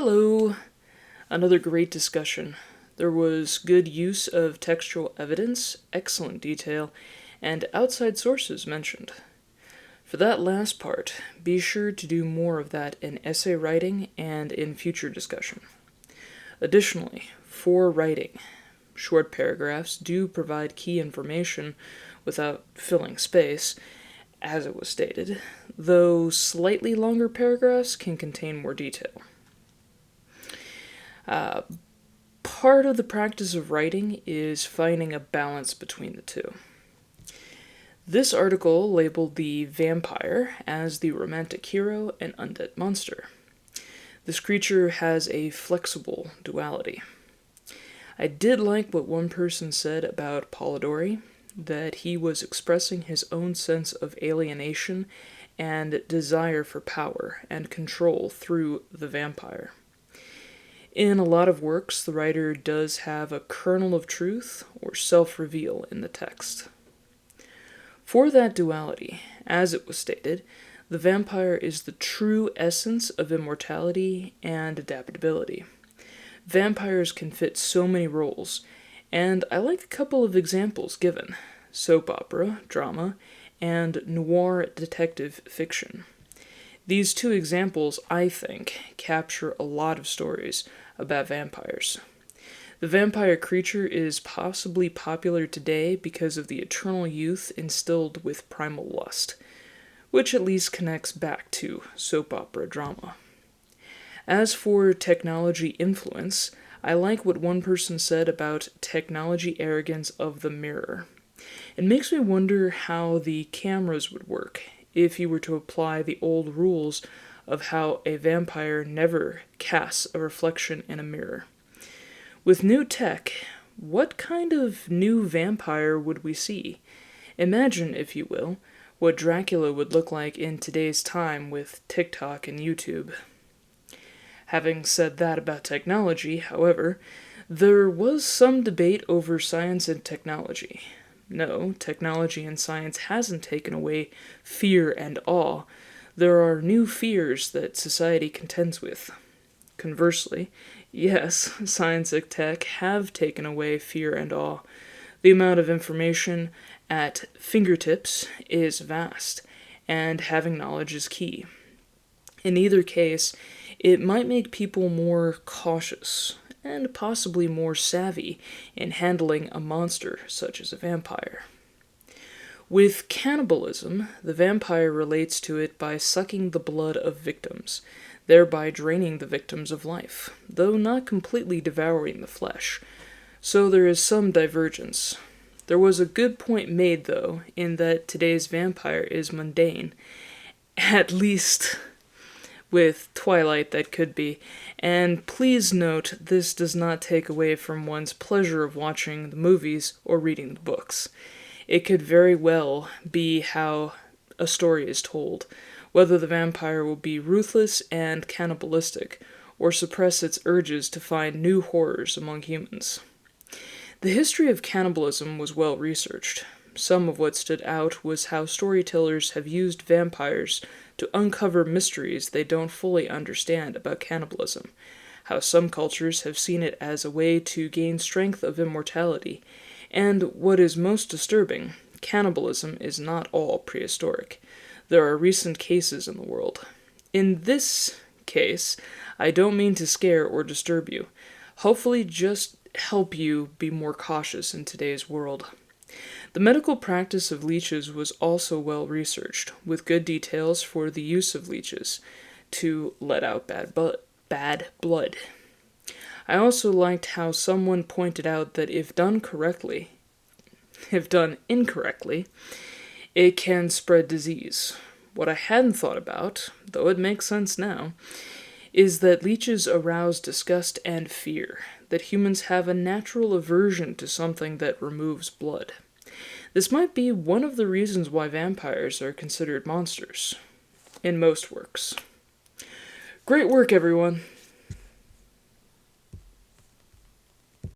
Hello! Another great discussion. There was good use of textual evidence, excellent detail, and outside sources mentioned. For that last part, be sure to do more of that in essay writing and in future discussion. Additionally, for writing, short paragraphs do provide key information without filling space, as it was stated, though slightly longer paragraphs can contain more detail. Part of the practice of writing is finding a balance between the two. This article labeled the vampire as the romantic hero and undead monster. This creature has a flexible duality. I did like what one person said about Polidori, that he was expressing his own sense of alienation and desire for power and control through the vampire. In a lot of works, the writer does have a kernel of truth or self-reveal in the text. For that duality, as it was stated, the vampire is the true essence of immortality and adaptability. Vampires can fit so many roles, and I like a couple of examples given: soap opera, drama, and noir detective fiction. These two examples, I think, capture a lot of stories about vampires. The vampire creature is possibly popular today because of the eternal youth instilled with primal lust, which at least connects back to soap opera drama. As for technology influence, I like what one person said about technology arrogance of the mirror. It makes me wonder how the cameras would work if you were to apply the old rules of how a vampire never casts a reflection in a mirror. With new tech, what kind of new vampire would we see? Imagine, if you will, what Dracula would look like in today's time with TikTok and YouTube. Having said that about technology, however, there was some debate over science and technology. No, technology and science hasn't taken away fear and awe. There are new fears that society contends with. Conversely, yes, science and tech have taken away fear and awe. The amount of information at fingertips is vast, and having knowledge is key. In either case, it might make people more cautious and possibly more savvy in handling a monster such as a vampire. With cannibalism, the vampire relates to it by sucking the blood of victims, thereby draining the victims of life, though not completely devouring the flesh. So there is some divergence. There was a good point made, though, in that today's vampire is mundane, at least with Twilight that could be, and please note this does not take away from one's pleasure of watching the movies or reading the books. It could very well be how a story is told, whether the vampire will be ruthless and cannibalistic, or suppress its urges to find new horrors among humans. The history of cannibalism was well researched. Some of what stood out was how storytellers have used vampires to uncover mysteries they don't fully understand about cannibalism, how some cultures have seen it as a way to gain strength of immortality, and what is most disturbing, cannibalism is not all prehistoric. There are recent cases in the world. In this case, I don't mean to scare or disturb you, hopefully just help you be more cautious in today's world. The medical practice of leeches was also well researched, with good details for the use of leeches to let out bad blood. I also liked how someone pointed out that if done incorrectly, it can spread disease. What I hadn't thought about, though it makes sense now, is that leeches arouse disgust and fear, that humans have a natural aversion to something that removes blood. This might be one of the reasons why vampires are considered monsters, in most works. Great work, everyone!